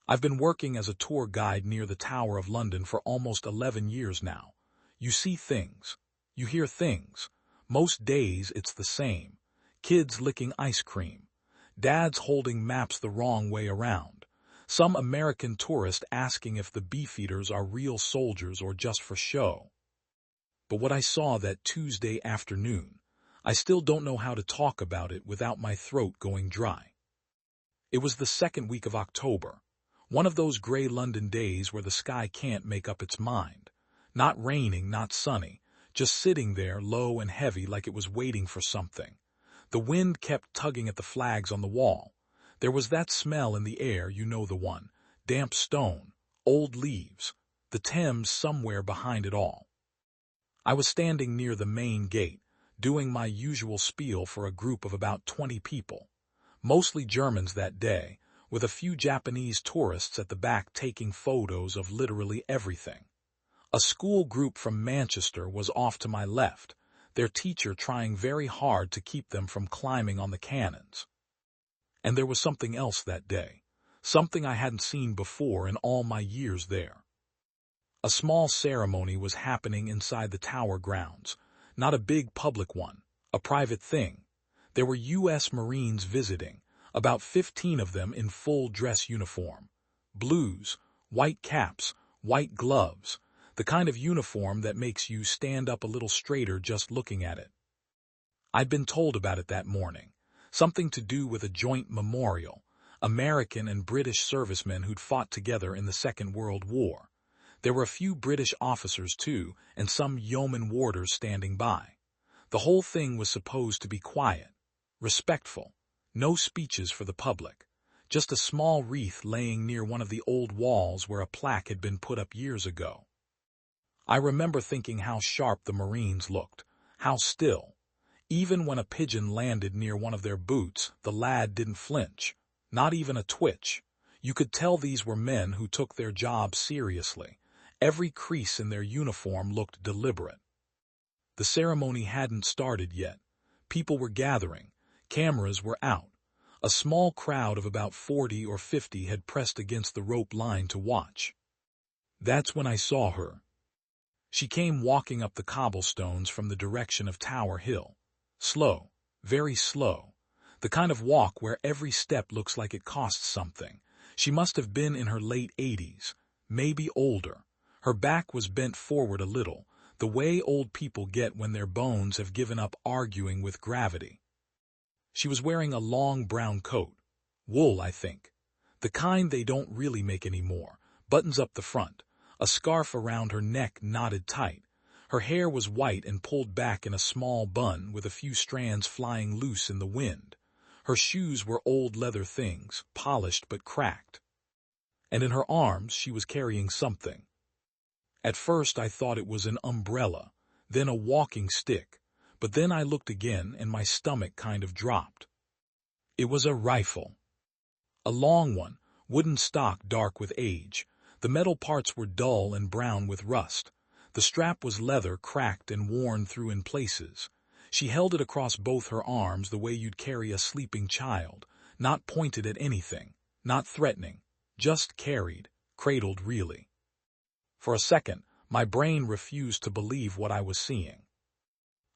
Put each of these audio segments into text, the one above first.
I've been working as a tour guide near the Tower of London for almost 11 years now. You see things. You hear things. Most days it's the same. Kids licking ice cream. Dads holding maps the wrong way around. Some American tourist asking if the beefeaters are real soldiers or just for show. But what I saw that Tuesday afternoon, I still don't know how to talk about it without my throat going dry. It was the second week of October. One of those gray London days where the sky can't make up its mind. Not raining, not sunny, just sitting there low and heavy like it was waiting for something. The wind kept tugging at the flags on the wall. There was that smell in the air, you know the one. Damp stone, old leaves, the Thames somewhere behind it all. I was standing near the main gate, doing my usual spiel for a group of about 20 people. Mostly Germans that day, with a few Japanese tourists at the back taking photos of literally everything. A school group from Manchester was off to my left, their teacher trying very hard to keep them from climbing on the cannons. And there was something else that day, something I hadn't seen before in all my years there. A small ceremony was happening inside the tower grounds, not a big public one, a private thing. There were U.S. Marines visiting, about 15 of them in full dress uniform. Blues, white caps, white gloves, the kind of uniform that makes you stand up a little straighter just looking at it. I'd been told about it that morning, something to do with a joint memorial, American and British servicemen who'd fought together in the Second World War. There were a few British officers too, and some yeoman warders standing by. The whole thing was supposed to be quiet, respectful, no speeches for the public, just a small wreath laying near one of the old walls where a plaque had been put up years ago. I remember thinking how sharp the Marines looked, how still. Even when a pigeon landed near one of their boots, the lad didn't flinch, not even a twitch. You could tell these were men who took their job seriously. Every crease in their uniform looked deliberate. The ceremony hadn't started yet. People were gathering. Cameras were out. A small crowd of about 40 or 50 had pressed against the rope line to watch. That's when I saw her. She came walking up the cobblestones from the direction of Tower Hill. Slow, very slow. The kind of walk where every step looks like it costs something. She must have been in her late 80s, maybe older. Her back was bent forward a little, the way old people get when their bones have given up arguing with gravity. She was wearing a long brown coat, wool, I think, the kind they don't really make anymore, buttons up the front, a scarf around her neck knotted tight. Her hair was white and pulled back in a small bun with a few strands flying loose in the wind. Her shoes were old leather things, polished but cracked. And in her arms she was carrying something. At first I thought it was an umbrella, then a walking stick, but then I looked again and my stomach kind of dropped. It was a rifle. A long one, wooden stock dark with age. The metal parts were dull and brown with rust. The strap was leather, cracked and worn through in places. She held it across both her arms the way you'd carry a sleeping child, not pointed at anything, not threatening, just carried, cradled really. For a second, my brain refused to believe what I was seeing.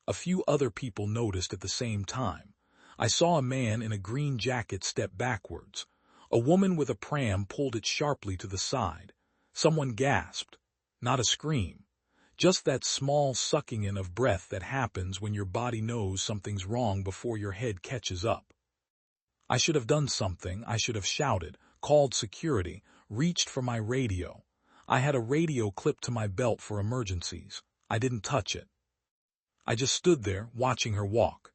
A few other people noticed at the same time. I saw a man in a green jacket step backwards. A woman with a pram pulled it sharply to the side. Someone gasped. Not a scream. Just that small sucking in of breath that happens when your body knows something's wrong before your head catches up. I should have done something. I should have shouted, called security, reached for my radio. I had a radio clipped to my belt for emergencies. I didn't touch it. I just stood there, watching her walk.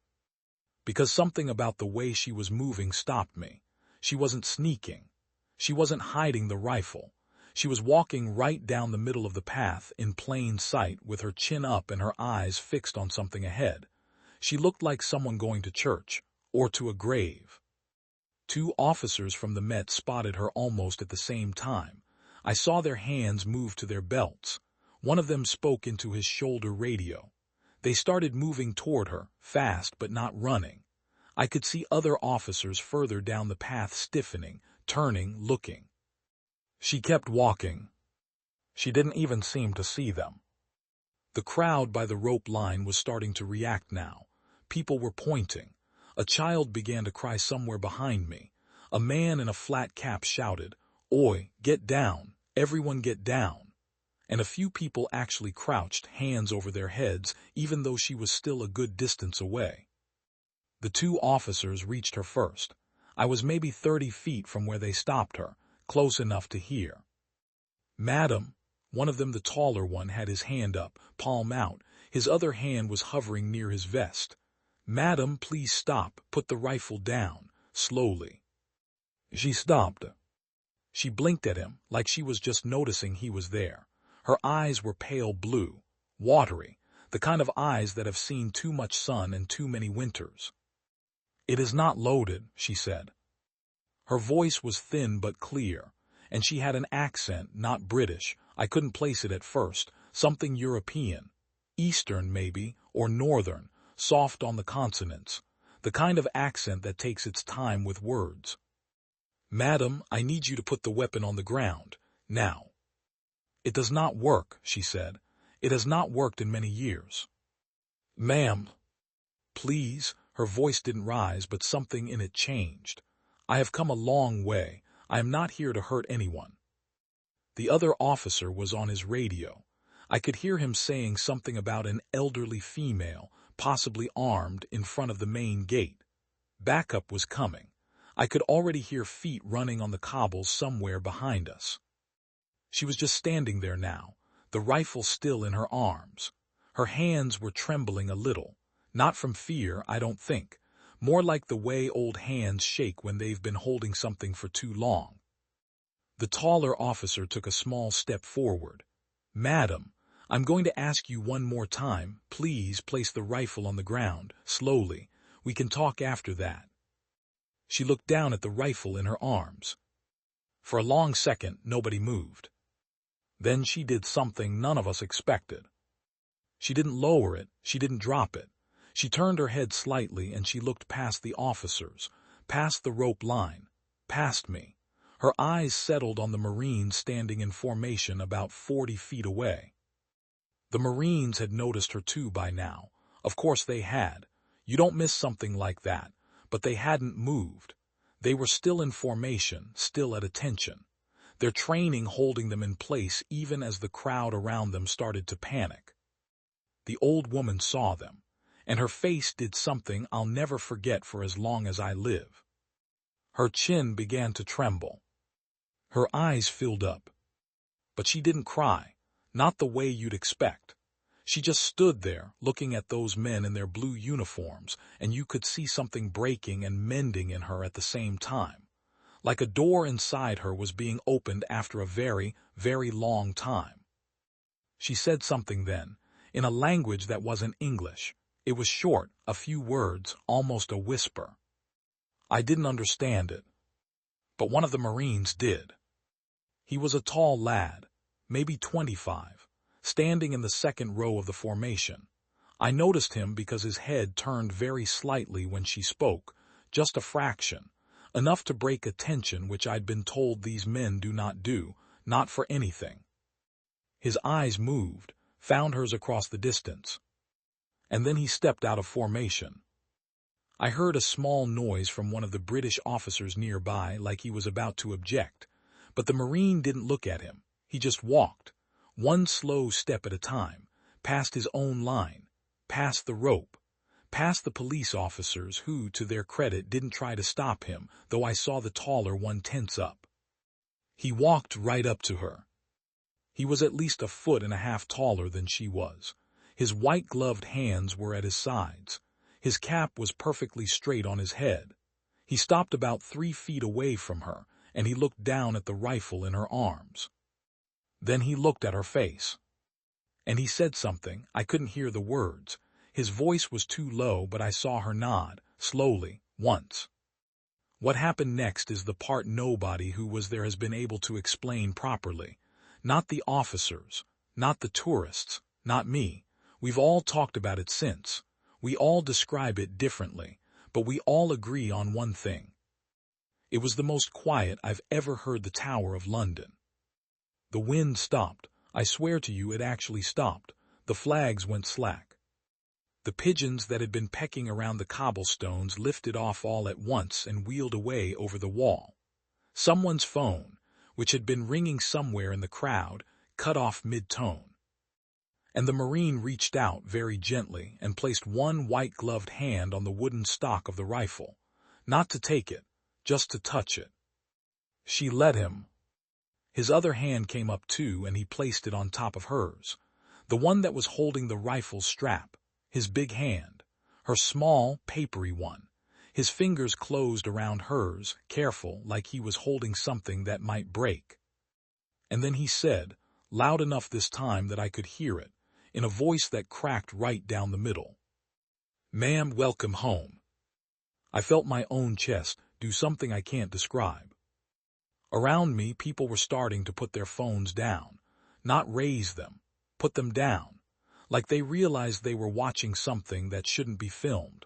Because something about the way she was moving stopped me. She wasn't sneaking. She wasn't hiding the rifle. She was walking right down the middle of the path, in plain sight, with her chin up and her eyes fixed on something ahead. She looked like someone going to church, or to a grave. 2 officers from the Met spotted her almost at the same time. I saw their hands move to their belts. One of them spoke into his shoulder radio. They started moving toward her, fast but not running. I could see other officers further down the path stiffening, turning, looking. She kept walking. She didn't even seem to see them. The crowd by the rope line was starting to react now. People were pointing. A child began to cry somewhere behind me. A man in a flat cap shouted, "Oi, get down, everyone get down." And a few people actually crouched, hands over their heads, even though she was still a good distance away. The two officers reached her first. I was maybe 30 feet from where they stopped her, close enough to hear. "Madam," one of them, the taller one, had his hand up, palm out. His other hand was hovering near his vest. "Madam, please stop, put the rifle down, slowly." She stopped. She blinked at him like she was just noticing he was there. Her eyes were pale blue, watery, the kind of eyes that have seen too much sun and too many winters. "It is not loaded," she said. Her voice was thin but clear, and she had an accent, not British. I couldn't place it at first, something European, Eastern maybe, or Northern, soft on the consonants, the kind of accent that takes its time with words. "Madam, I need you to put the weapon on the ground, now." "It does not work," she said. "It has not worked in many years." "Ma'am." "Please," her voice didn't rise, but something in it changed. "I have come a long way. I am not here to hurt anyone." The other officer was on his radio. I could hear him saying something about an elderly female, possibly armed, in front of the main gate. Backup was coming. I could already hear feet running on the cobbles somewhere behind us. She was just standing there now, the rifle still in her arms. Her hands were trembling a little, not from fear, I don't think, more like the way old hands shake when they've been holding something for too long. The taller officer took a small step forward. "Madam, I'm going to ask you one more time, please place the rifle on the ground, slowly. We can talk after that." She looked down at the rifle in her arms. For a long second, nobody moved. Then she did something none of us expected. She didn't lower it, she didn't drop it. She turned her head slightly and she looked past the officers, past the rope line, past me. Her eyes settled on the Marines standing in formation about 40 feet away. The Marines had noticed her too by now. Of course they had. You don't miss something like that. But they hadn't moved. They were still in formation, still at attention. Their training holding them in place even as the crowd around them started to panic. The old woman saw them, and her face did something I'll never forget for as long as I live. Her chin began to tremble. Her eyes filled up. But she didn't cry, not the way you'd expect. She just stood there, looking at those men in their blue uniforms, and you could see something breaking and mending in her at the same time. Like a door inside her was being opened after a very, very long time. She said something then, in a language that wasn't English. It was short, a few words, almost a whisper. I didn't understand it. But one of the Marines did. He was a tall lad, maybe 25. Standing in the second row of the formation. I noticed him because his head turned very slightly when she spoke, just a fraction, enough to break a tension which I'd been told these men do not do, not for anything. His eyes moved, found hers across the distance. And then he stepped out of formation. I heard a small noise from one of the British officers nearby, like he was about to object, but the Marine didn't look at him, he just walked. One slow step at a time, past his own line, past the rope, past the police officers who, to their credit, didn't try to stop him, though I saw the taller one tense up. He walked right up to her. He was at least 1.5 feet taller than she was. His white-gloved hands were at his sides. His cap was perfectly straight on his head. He stopped about 3 feet away from her, and he looked down at the rifle in her arms. Then he looked at her face. And he said something, I couldn't hear the words. His voice was too low, but I saw her nod, slowly, once. What happened next is the part nobody who was there has been able to explain properly. Not the officers, not the tourists, not me. We've all talked about it since. We all describe it differently, but we all agree on one thing. It was the most quiet I've ever heard the Tower of London. The wind stopped. I swear to you it actually stopped. The flags went slack. The pigeons that had been pecking around the cobblestones lifted off all at once and wheeled away over the wall. Someone's phone, which had been ringing somewhere in the crowd, cut off mid-tone. And the Marine reached out very gently and placed one white-gloved hand on the wooden stock of the rifle, not to take it, just to touch it. She let him. His other hand came up too, and he placed it on top of hers, the one that was holding the rifle strap, his big hand, her small, papery one. His fingers closed around hers, careful, like he was holding something that might break. And then he said, loud enough this time that I could hear it, in a voice that cracked right down the middle. "Ma'am, welcome home." I felt my own chest do something I can't describe. Around me, people were starting to put their phones down, not raise them, put them down, like they realized they were watching something that shouldn't be filmed.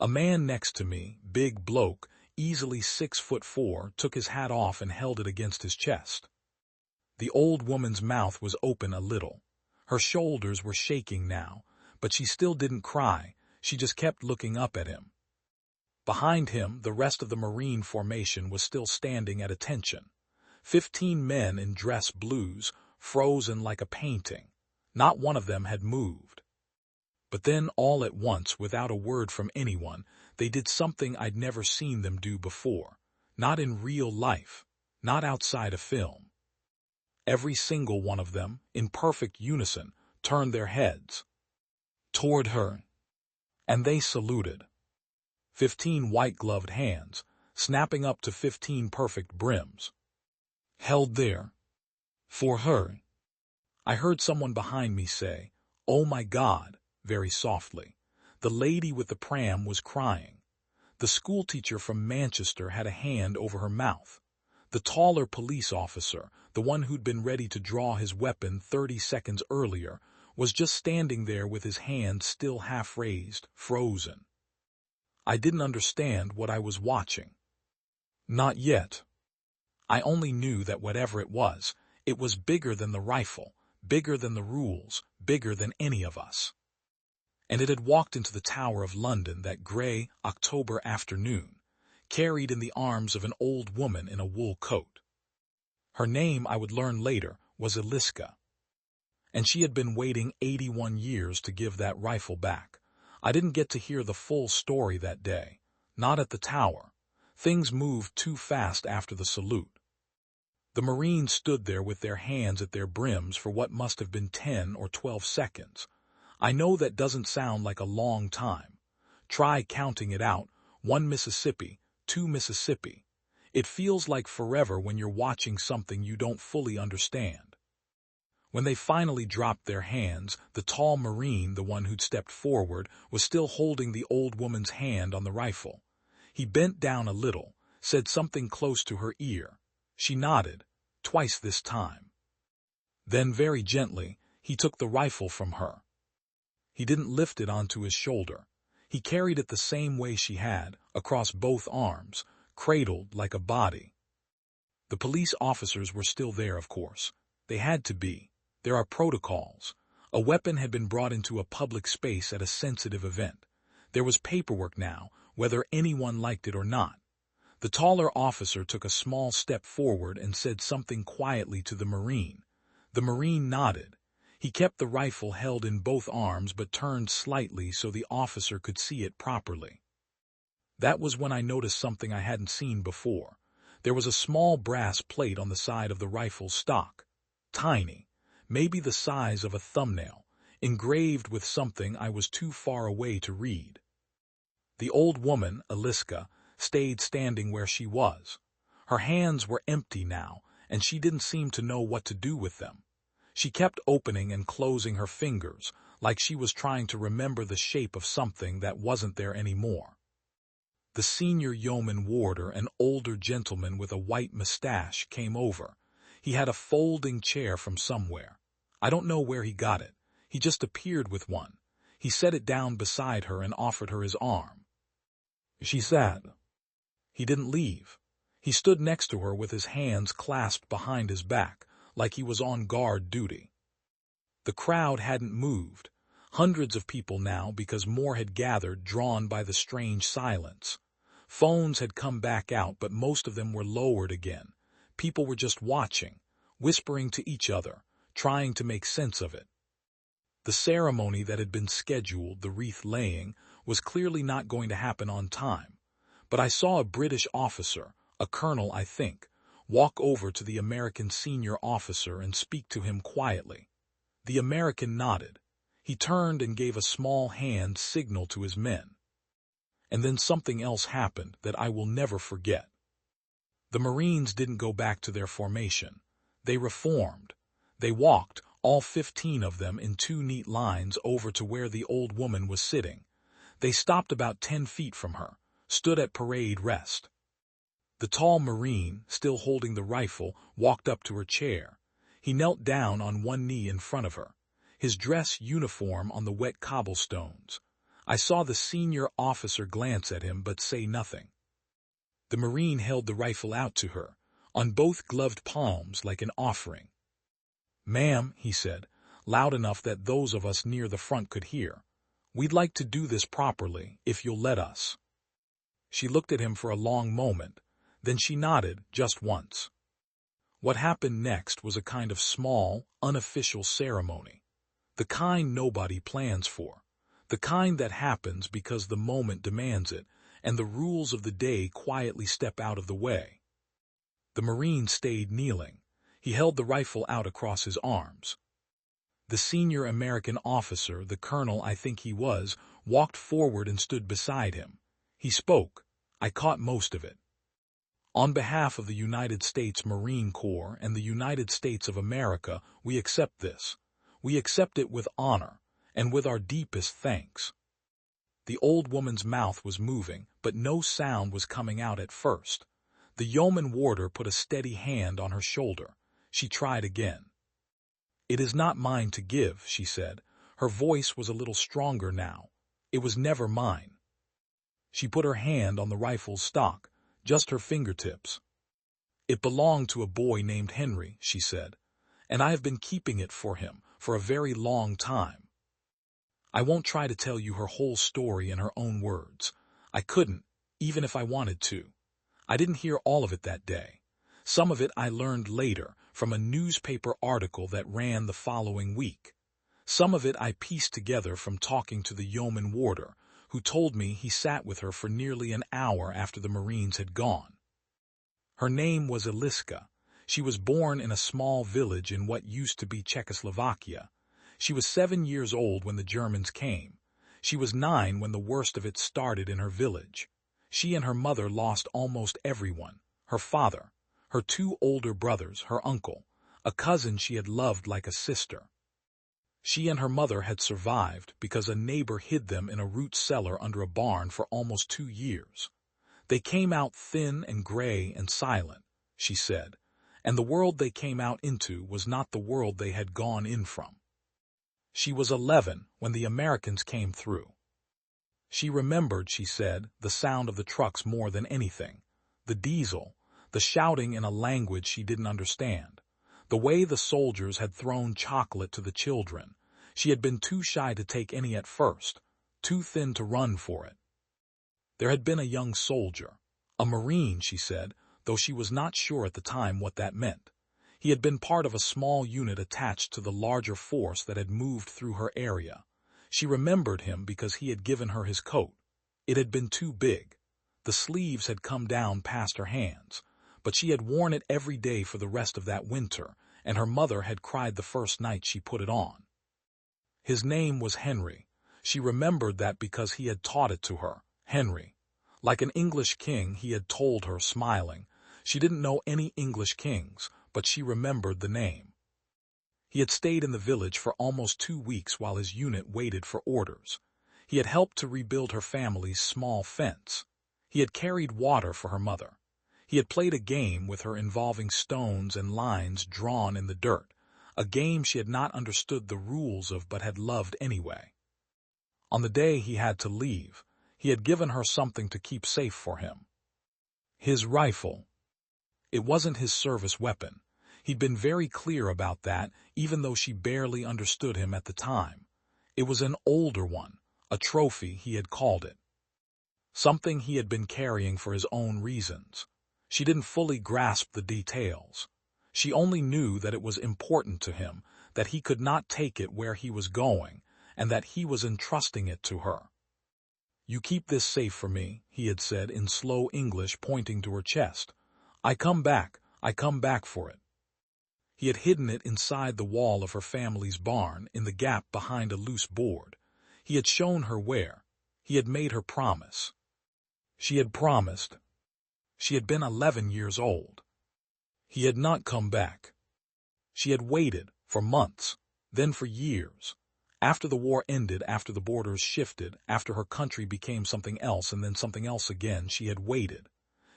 A man next to me, big bloke, easily 6'4", took his hat off and held it against his chest. The old woman's mouth was open a little. Her shoulders were shaking now, but she still didn't cry, she just kept looking up at him. Behind him, the rest of the Marine formation was still standing at attention. 15 men in dress blues, frozen like a painting. Not one of them had moved. But then, all at once, without a word from anyone, they did something I'd never seen them do before. Not in real life, not outside a film. Every single one of them, in perfect unison, turned their heads toward her, and they saluted. 15 white-gloved hands, snapping up to 15 perfect brims, held there for her. I heard someone behind me say, "Oh my God," very softly. The lady with the pram was crying. The schoolteacher from Manchester had a hand over her mouth. The taller police officer, the one who'd been ready to draw his weapon 30 seconds earlier, was just standing there with his hand still half raised, frozen. I didn't understand what I was watching. Not yet. I only knew that whatever it was bigger than the rifle, bigger than the rules, bigger than any of us. And it had walked into the Tower of London that gray October afternoon, carried in the arms of an old woman in a wool coat. Her name, I would learn later, was Eliska. And she had been waiting 81 years to give that rifle back. I didn't get to hear the full story that day, not at the tower. Things moved too fast after the salute. The Marines stood there with their hands at their brims for what must have been 10 or 12 seconds. I know that doesn't sound like a long time. Try counting it out, 1 Mississippi, 2 Mississippi. It feels like forever when you're watching something you don't fully understand. When they finally dropped their hands, the tall Marine, the one who'd stepped forward, was still holding the old woman's hand on the rifle. He bent down a little, said something close to her ear. She nodded, twice this time. Then, very gently, he took the rifle from her. He didn't lift it onto his shoulder. He carried it the same way she had, across both arms, cradled like a body. The police officers were still there, of course. They had to be. There are protocols. A weapon had been brought into a public space at a sensitive event. There was paperwork now, whether anyone liked it or not. The taller officer took a small step forward and said something quietly to the Marine. The Marine nodded. He kept the rifle held in both arms but turned slightly so the officer could see it properly. That was when I noticed something I hadn't seen before. There was a small brass plate on the side of the rifle's stock. Tiny, maybe the size of a thumbnail, engraved with something I was too far away to read. The old woman, Eliska, stayed standing where she was. Her hands were empty now, and she didn't seem to know what to do with them. She kept opening and closing her fingers, like she was trying to remember the shape of something that wasn't there anymore. The senior yeoman warder, an older gentleman with a white mustache, came over. He had a folding chair from somewhere. I don't know where he got it. He just appeared with one. He set it down beside her and offered her his arm. She sat. He didn't leave. He stood next to her with his hands clasped behind his back, like he was on guard duty. The crowd hadn't moved, hundreds of people now because more had gathered, drawn by the strange silence. Phones had come back out, but most of them were lowered again. People were just watching, whispering to each other, trying to make sense of it. The ceremony that had been scheduled, the wreath laying, was clearly not going to happen on time. But I saw a British officer, a colonel I think, walk over to the American senior officer and speak to him quietly. The American nodded. He turned and gave a small hand signal to his men. And then something else happened that I will never forget. The Marines didn't go back to their formation. They reformed. They walked, all 15 of them in 2 neat lines, over to where the old woman was sitting. They stopped about 10 feet from her, stood at parade rest. The tall Marine, still holding the rifle, walked up to her chair. He knelt down on one knee in front of her, his dress uniform on the wet cobblestones. I saw the senior officer glance at him but say nothing. The Marine held the rifle out to her, on both gloved palms like an offering. "Ma'am," he said, loud enough that those of us near the front could hear, "we'd like to do this properly, if you'll let us." She looked at him for a long moment, then she nodded just once. What happened next was a kind of small, unofficial ceremony. The kind nobody plans for. The kind that happens because the moment demands it, and the rules of the day quietly step out of the way. The Marine stayed kneeling. He held the rifle out across his arms. The senior American officer, the colonel I think he was, walked forward and stood beside him. He spoke. I caught most of it. "On behalf of the United States Marine Corps and the United States of America, we accept this. We accept it with honor, and with our deepest thanks." The old woman's mouth was moving, but no sound was coming out at first. The yeoman warder put a steady hand on her shoulder. She tried again. "It is not mine to give," she said. Her voice was a little stronger now. "It was never mine." She put her hand on the rifle's stock, just her fingertips. "It belonged to a boy named Henry," she said, "and I have been keeping it for him for a very long time." I won't try to tell you her whole story in her own words. I couldn't, even if I wanted to. I didn't hear all of it that day. Some of it I learned later from a newspaper article that ran the following week. Some of it I pieced together from talking to the yeoman warder, who told me he sat with her for nearly an hour after the Marines had gone. Her name was Eliska. She was born in a small village in what used to be Czechoslovakia. She was 7 years old when the Germans came. She was 9 when the worst of it started in her village. She and her mother lost almost everyone: her father, her 2 older brothers, her uncle, a cousin she had loved like a sister. She and her mother had survived because a neighbor hid them in a root cellar under a barn for almost 2 years. They came out thin and gray and silent, she said, and the world they came out into was not the world they had gone in from. She was 11 when the Americans came through. She remembered, she said, the sound of the trucks more than anything, the diesel, the shouting in a language she didn't understand, the way the soldiers had thrown chocolate to the children. She had been too shy to take any at first, too thin to run for it. There had been a young soldier, a Marine, she said, though she was not sure at the time what that meant. He had been part of a small unit attached to the larger force that had moved through her area. She remembered him because he had given her his coat. It had been too big. The sleeves had come down past her hands, but she had worn it every day for the rest of that winter, and her mother had cried the first night she put it on. His name was Henry. She remembered that because he had taught it to her, Henry. Like an English king, he had told her, smiling. She didn't know any English kings, but she remembered the name. He had stayed in the village for almost 2 weeks while his unit waited for orders. He had helped to rebuild her family's small fence. He had carried water for her mother. He had played a game with her involving stones and lines drawn in the dirt, a game she had not understood the rules of but had loved anyway. On the day he had to leave, he had given her something to keep safe for him. His rifle. It wasn't his service weapon. He'd been very clear about that, even though she barely understood him at the time. It was an older one, a trophy he had called it. Something he had been carrying for his own reasons. She didn't fully grasp the details. She only knew that it was important to him, that he could not take it where he was going, and that he was entrusting it to her. "You keep this safe for me," he had said in slow English, pointing to her chest. I come back for it." He had hidden it inside the wall of her family's barn, in the gap behind a loose board. He had shown her where. He had made her promise. She had promised. She had been 11 years old. He had not come back. She had waited, for months, then for years. After the war ended, after the borders shifted, after her country became something else and then something else again, she had waited.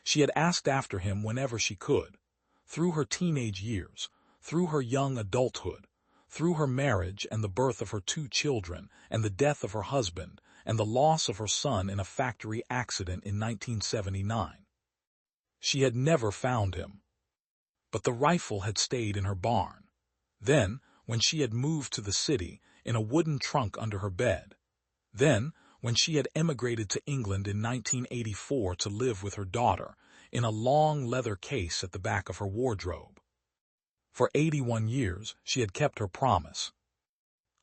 She had asked after him whenever she could. Through her teenage years, through her young adulthood, through her marriage and the birth of her 2 children and the death of her husband and the loss of her son in a factory accident in 1979. She had never found him. But the rifle had stayed in her barn. Then, when she had moved to the city, in a wooden trunk under her bed. Then, when she had emigrated to England in 1984 to live with her daughter, in a long leather case at the back of her wardrobe. For 81 years, she had kept her promise.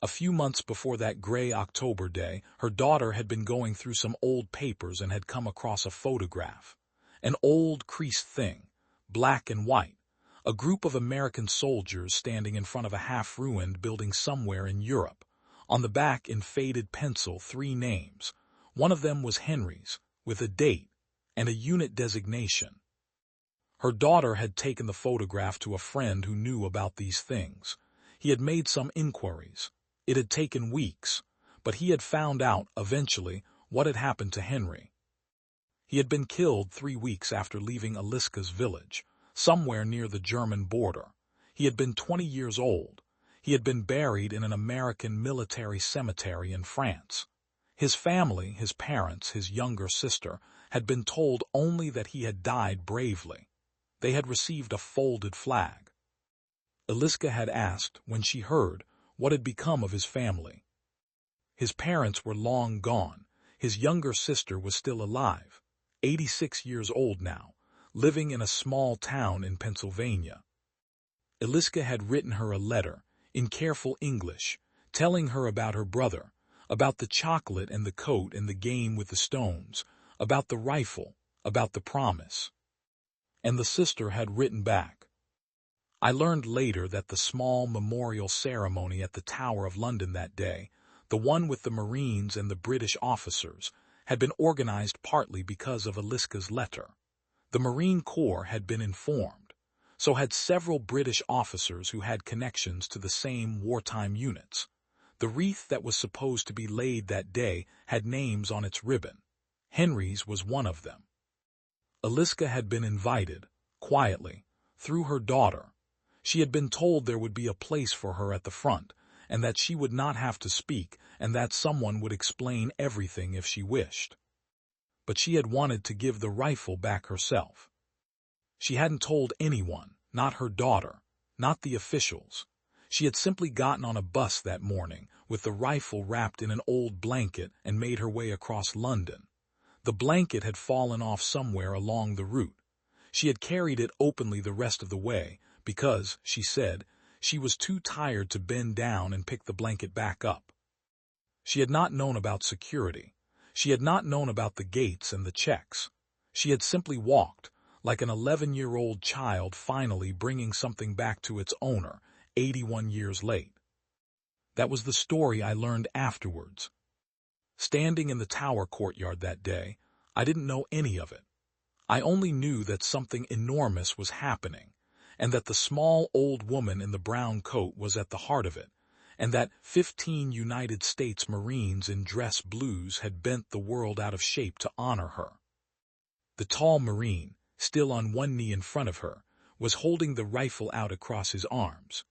A few months before that gray October day, her daughter had been going through some old papers and had come across a photograph. An old, creased thing, black and white. A group of American soldiers standing in front of a half-ruined building somewhere in Europe. On the back, in faded pencil, 3 names. One of them was Henry's, with a date and a unit designation. Her daughter had taken the photograph to a friend who knew about these things. He had made some inquiries. It had taken weeks, but he had found out, eventually, what had happened to Henry. He had been killed 3 weeks after leaving Eliska's village, somewhere near the German border. He had been 20 years old. He had been buried in an American military cemetery in France. His family, his parents, his younger sister, had been told only that he had died bravely. They had received a folded flag. Eliska had asked, when she heard, what had become of his family. His parents were long gone. His younger sister was still alive, 86 years old now, living in a small town in Pennsylvania. Eliska had written her a letter, in careful English, telling her about her brother, about the chocolate and the coat and the game with the stones, about the rifle, about the promise. And the sister had written back. I learned later that the small memorial ceremony at the Tower of London that day, the one with the Marines and the British officers, had been organized partly because of Eliska's letter. The Marine Corps had been informed. So had several British officers who had connections to the same wartime units. The wreath that was supposed to be laid that day had names on its ribbon. Henry's was one of them. Eliska had been invited, quietly, through her daughter. She had been told there would be a place for her at the front, and that she would not have to speak, and that someone would explain everything if she wished. But she had wanted to give the rifle back herself. She hadn't told anyone, not her daughter, not the officials. She had simply gotten on a bus that morning, with the rifle wrapped in an old blanket, and made her way across London. The blanket had fallen off somewhere along the route. She had carried it openly the rest of the way, because, she said, she was too tired to bend down and pick the blanket back up. She had not known about security. She had not known about the gates and the checks. She had simply walked, like an 11-year-old child finally bringing something back to its owner, 81 years late. That was the story I learned afterwards. Standing in the tower courtyard that day, I didn't know any of it. I only knew that something enormous was happening, and that the small old woman in the brown coat was at the heart of it, and that 15 United States Marines in dress blues had bent the world out of shape to honor her. The tall Marine, still on one knee in front of her, was holding the rifle out across his arms.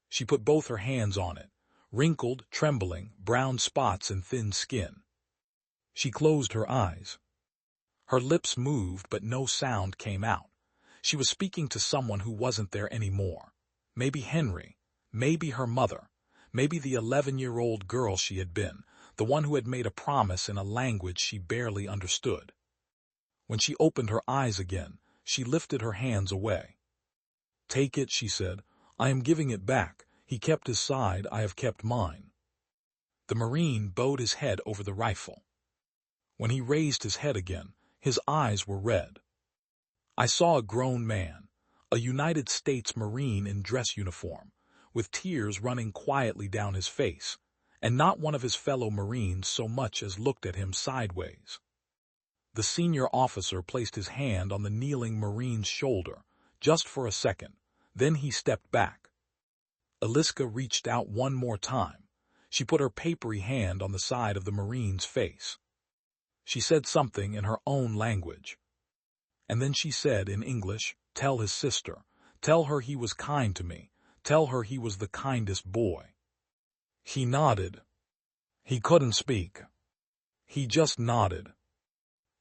She put both her hands on it, wrinkled, trembling, brown spots and thin skin. She closed her eyes. Her lips moved, but no sound came out. She was speaking to someone who wasn't there anymore. Maybe Henry, maybe her mother, maybe the 11-year-old girl she had been, the one who had made a promise in a language she barely understood. When she opened her eyes again, she lifted her hands away. "Take it," she said. "I am giving it back. He kept his side, I have kept mine." The Marine bowed his head over the rifle. When he raised his head again, his eyes were red. I saw a grown man, a United States Marine in dress uniform, with tears running quietly down his face, and not one of his fellow Marines so much as looked at him sideways. The senior officer placed his hand on the kneeling Marine's shoulder, just for a second, then he stepped back. Eliska reached out one more time. She put her papery hand on the side of the Marine's face. She said something in her own language. And then she said in English, "Tell his sister. Tell her he was kind to me. Tell her he was the kindest boy." He nodded. He couldn't speak. He just nodded.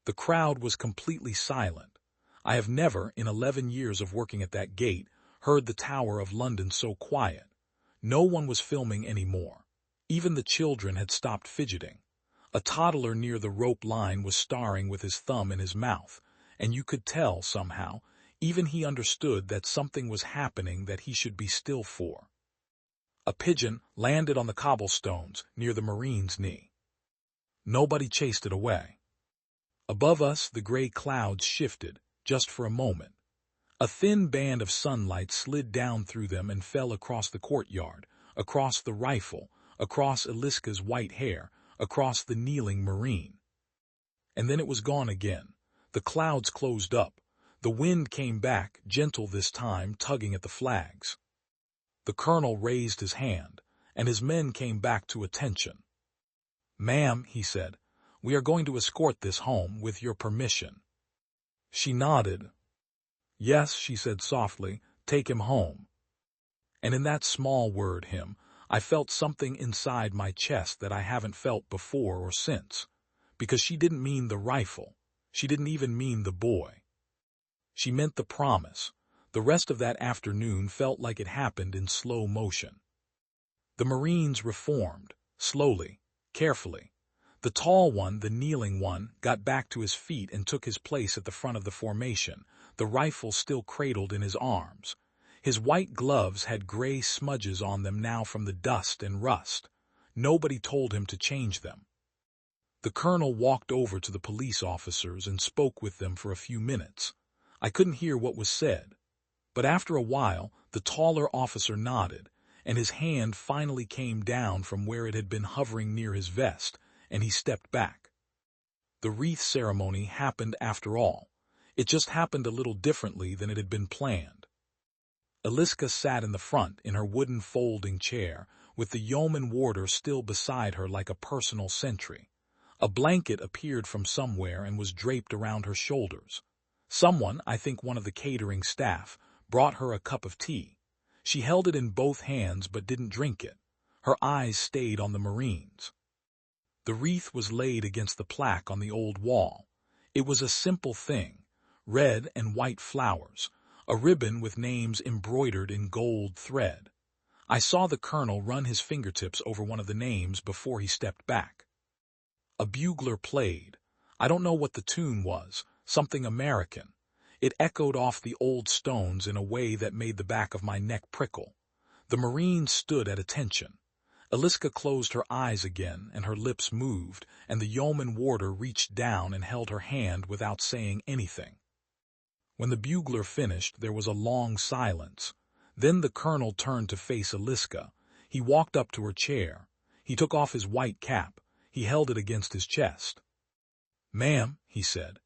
The crowd was completely silent. I have never, in 11 years of working at that gate, heard the Tower of London so quiet. No one was filming anymore. Even the children had stopped fidgeting. A toddler near the rope line was staring with his thumb in his mouth, and you could tell, somehow, even he understood that something was happening that he should be still for. A pigeon landed on the cobblestones near the Marine's knee. Nobody chased it away. Above us, the gray clouds shifted, just for a moment. A thin band of sunlight slid down through them and fell across the courtyard, across the rifle, across Eliska's white hair, across the kneeling Marine. And then it was gone again. The clouds closed up. The wind came back, gentle this time, tugging at the flags. The colonel raised his hand, and his men came back to attention. "Ma'am," he said, "we are going to escort this home, with your permission." She nodded. "Yes," she said softly, "take him home." And in that small word, him, I felt something inside my chest that I haven't felt before or since, because she didn't mean the rifle. She didn't even mean the boy. She meant the promise. The rest of that afternoon felt like it happened in slow motion. The Marines reformed, slowly, carefully. The tall one, the kneeling one, got back to his feet and took his place at the front of the formation, the rifle still cradled in his arms. His white gloves had gray smudges on them now from the dust and rust. Nobody told him to change them. The colonel walked over to the police officers and spoke with them for a few minutes. I couldn't hear what was said, but after a while the taller officer nodded, and his hand finally came down from where it had been hovering near his vest, and he stepped back. The wreath ceremony happened after all. It just happened a little differently than it had been planned. Eliska sat in the front in her wooden folding chair, with the yeoman warder still beside her like a personal sentry. A blanket appeared from somewhere and was draped around her shoulders. Someone, I think one of the catering staff, brought her a cup of tea. She held it in both hands but didn't drink it. Her eyes stayed on the Marines. The wreath was laid against the plaque on the old wall. It was a simple thing, red and white flowers, a ribbon with names embroidered in gold thread. I saw the colonel run his fingertips over one of the names before he stepped back. A bugler played. I don't know what the tune was, something American. It echoed off the old stones in a way that made the back of my neck prickle. The Marines stood at attention. Eliska closed her eyes again, and her lips moved, and the yeoman warder reached down and held her hand without saying anything. When the bugler finished, there was a long silence. Then the colonel turned to face Eliska. He walked up to her chair. He took off his white cap. He held it against his chest. "Ma'am," he said,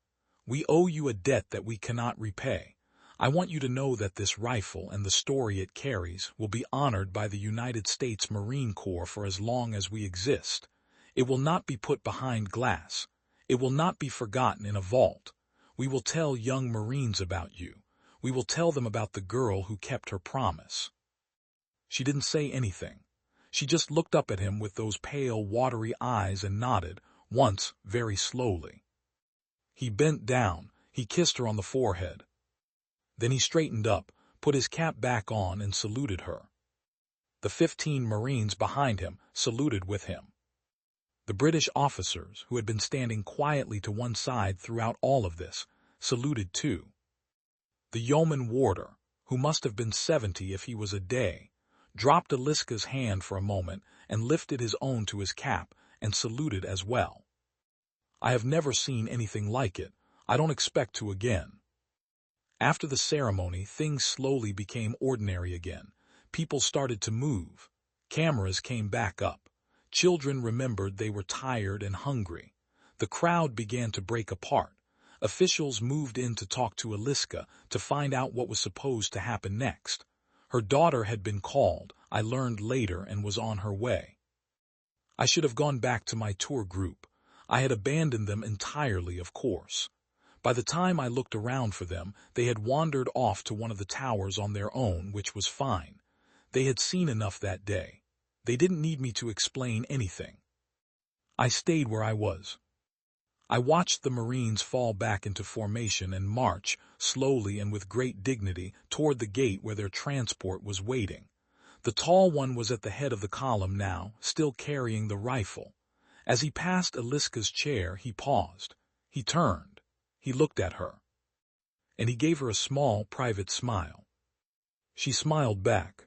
"we owe you a debt that we cannot repay. I want you to know that this rifle and the story it carries will be honored by the United States Marine Corps for as long as we exist. It will not be put behind glass. It will not be forgotten in a vault. We will tell young Marines about you. We will tell them about the girl who kept her promise." She didn't say anything. She just looked up at him with those pale, watery eyes and nodded, once, very slowly. He bent down. He kissed her on the forehead. Then he straightened up, put his cap back on, and saluted her. The 15 Marines behind him saluted with him. The British officers, who had been standing quietly to one side throughout all of this, saluted too. The yeoman warder, who must have been 70 if he was a day, dropped Aliska's hand for a moment and lifted his own to his cap and saluted as well. I have never seen anything like it. I don't expect to again. After the ceremony, things slowly became ordinary again. People started to move. Cameras came back up. Children remembered they were tired and hungry. The crowd began to break apart. Officials moved in to talk to Aliska to find out what was supposed to happen next. Her daughter had been called, I learned later, and was on her way. I should have gone back to my tour group. I had abandoned them entirely, of course. By the time I looked around for them, they had wandered off to one of the towers on their own, which was fine. They had seen enough that day. They didn't need me to explain anything. I stayed where I was. I watched the Marines fall back into formation and march, slowly and with great dignity, toward the gate where their transport was waiting. The tall one was at the head of the column now, still carrying the rifle. As he passed Aliska's chair, he paused. He turned. He looked at her. And he gave her a small, private smile. She smiled back.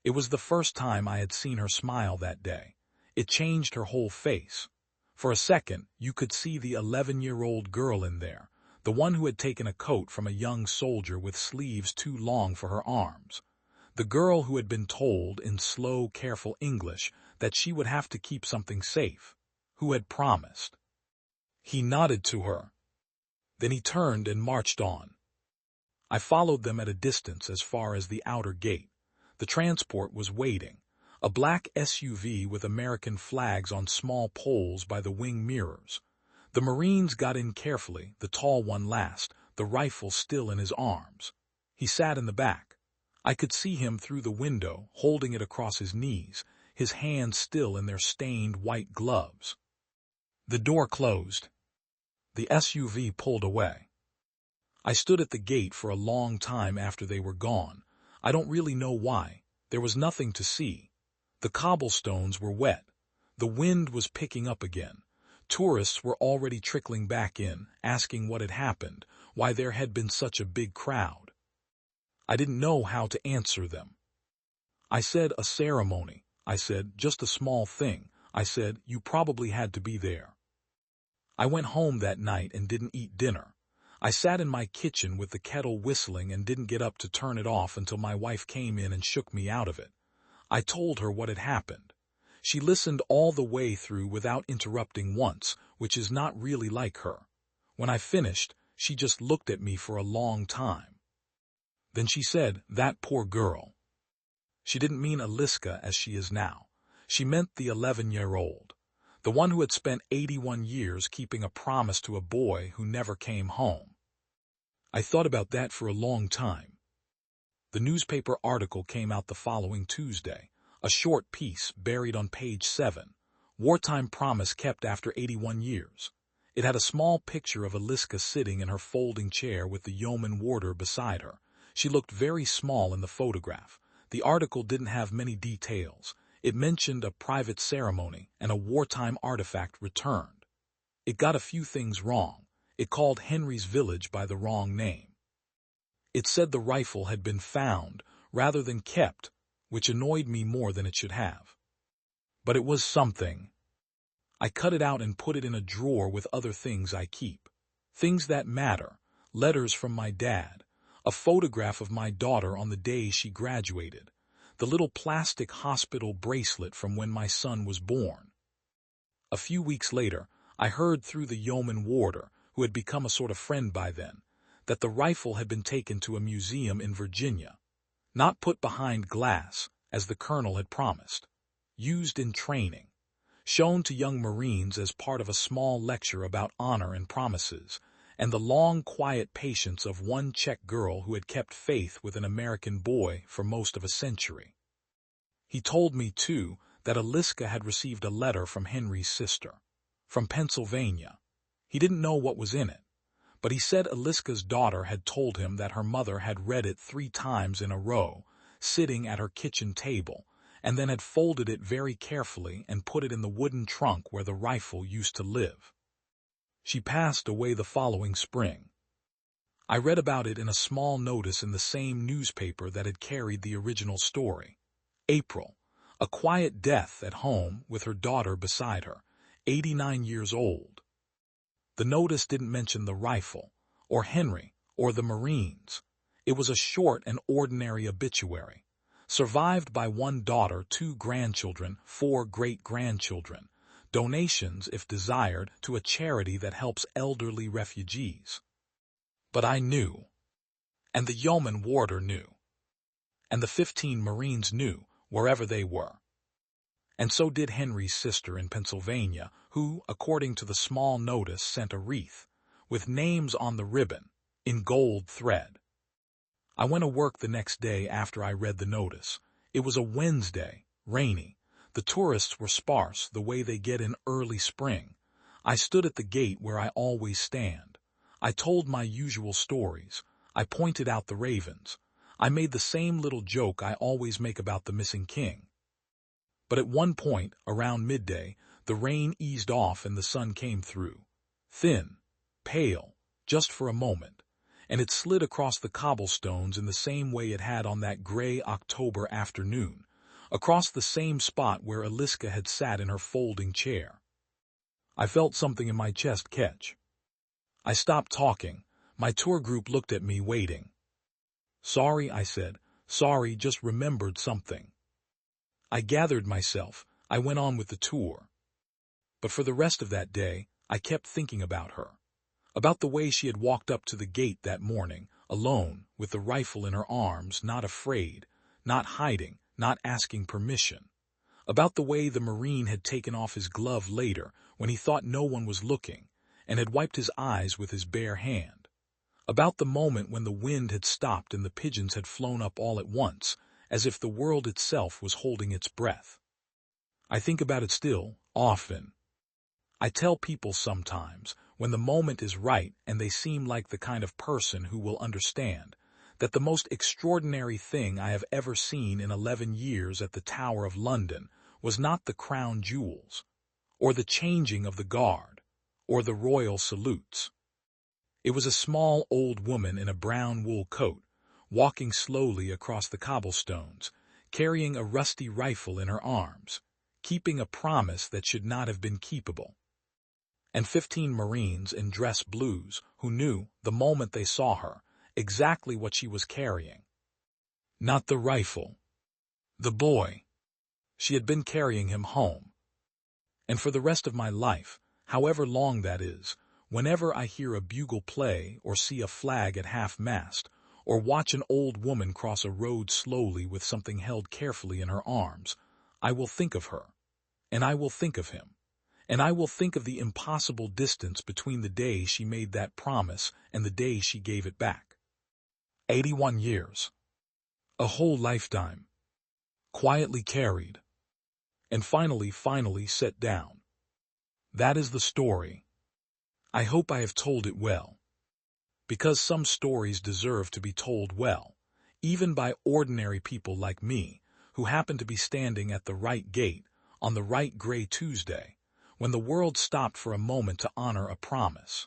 It was the first time I had seen her smile that day. It changed her whole face. For a second, you could see the 11-year-old girl in there, the one who had taken a coat from a young soldier with sleeves too long for her arms. The girl who had been told in slow, careful English that she would have to keep something safe, who had promised. He nodded to her. Then he turned and marched on. I followed them at a distance as far as the outer gate. The transport was waiting, a black SUV with American flags on small poles by the wing mirrors. The Marines got in carefully, the tall one last, the rifle still in his arms. He sat in the back. I could see him through the window, holding it across his knees, his hands still in their stained white gloves. The door closed. The SUV pulled away. I stood at the gate for a long time after they were gone. I don't really know why. There was nothing to see. The cobblestones were wet. The wind was picking up again. Tourists were already trickling back in, asking what had happened, why there had been such a big crowd. I didn't know how to answer them. I said, a ceremony. I said, just a small thing. I said, you probably had to be there. I went home that night and didn't eat dinner. I sat in my kitchen with the kettle whistling and didn't get up to turn it off until my wife came in and shook me out of it. I told her what had happened. She listened all the way through without interrupting once, which is not really like her. When I finished, she just looked at me for a long time. Then she said, that poor girl. She didn't mean Aliska as she is now. She meant the 11-year-old. The one who had spent 81 years keeping a promise to a boy who never came home. I thought about that for a long time. The newspaper article came out the following Tuesday, a short piece buried on page 7, wartime promise kept after 81 years. It had a small picture of Aliska sitting in her folding chair with the yeoman warder beside her. She looked very small in the photograph. The article didn't have many details. It mentioned a private ceremony and a wartime artifact returned. It got a few things wrong. It called Henry's village by the wrong name. It said the rifle had been found rather than kept, which annoyed me more than it should have. But it was something. I cut it out and put it in a drawer with other things I keep. Things that matter, letters from my dad, a photograph of my daughter on the day she graduated, the little plastic hospital bracelet from when my son was born. A few weeks later, I heard through the yeoman warder, who had become a sort of friend by then, that the rifle had been taken to a museum in Virginia, not put behind glass, as the colonel had promised, used in training, shown to young Marines as part of a small lecture about honor and promises, and the long, quiet patience of one Czech girl who had kept faith with an American boy for most of a century. He told me, too, that Aliska had received a letter from Henry's sister, from Pennsylvania. He didn't know what was in it, but he said Eliska's daughter had told him that her mother had read it 3 times in a row, sitting at her kitchen table, and then had folded it very carefully and put it in the wooden trunk where the rifle used to live. She passed away the following spring. I read about it in a small notice in the same newspaper that had carried the original story. April, a quiet death at home with her daughter beside her, 89 years old. The notice didn't mention the rifle, or Henry, or the Marines. It was a short and ordinary obituary. Survived by 1 daughter, 2 grandchildren, 4 great-grandchildren. Donations, if desired, to a charity that helps elderly refugees. But I knew. And the yeoman warder knew. And the 15 Marines knew, wherever they were. And so did Henry's sister in Pennsylvania, who, according to the small notice, sent a wreath, with names on the ribbon, in gold thread. I went to work the next day after I read the notice. It was a Wednesday, rainy. The tourists were sparse, the way they get in early spring. I stood at the gate where I always stand. I told my usual stories. I pointed out the ravens. I made the same little joke I always make about the missing king. But at one point, around midday, the rain eased off and the sun came through. Thin, pale, just for a moment, and it slid across the cobblestones in the same way it had on that gray October afternoon, across the same spot where Eliska had sat in her folding chair. I felt something in my chest catch. I stopped talking. My tour group looked at me, waiting. "Sorry," I said. "Sorry, just remembered something." I gathered myself. I went on with the tour. But for the rest of that day, I kept thinking about her. About the way she had walked up to the gate that morning, alone, with the rifle in her arms, not afraid, not hiding, not asking permission. About the way the Marine had taken off his glove later, when he thought no one was looking, and had wiped his eyes with his bare hand. About the moment when the wind had stopped and the pigeons had flown up all at once, as if the world itself was holding its breath. I think about it still, often. I tell people sometimes, when the moment is right and they seem like the kind of person who will understand, that the most extraordinary thing I have ever seen in 11 years at the Tower of London was not the crown jewels, or the changing of the guard, or the royal salutes. It was a small old woman in a brown wool coat, walking slowly across the cobblestones, carrying a rusty rifle in her arms, keeping a promise that should not have been keepable. And 15 Marines in dress blues who knew, the moment they saw her, exactly what she was carrying. Not the rifle. The boy. She had been carrying him home. And for the rest of my life, however long that is, whenever I hear a bugle play or see a flag at half-mast, or watch an old woman cross a road slowly with something held carefully in her arms, I will think of her, and I will think of him, and I will think of the impossible distance between the day she made that promise and the day she gave it back. 81 years. A whole lifetime. Quietly carried. And finally set down. That is the story. I hope I have told it well. Because some stories deserve to be told well, even by ordinary people like me, who happen to be standing at the right gate, on the right gray Tuesday, when the world stopped for a moment to honor a promise.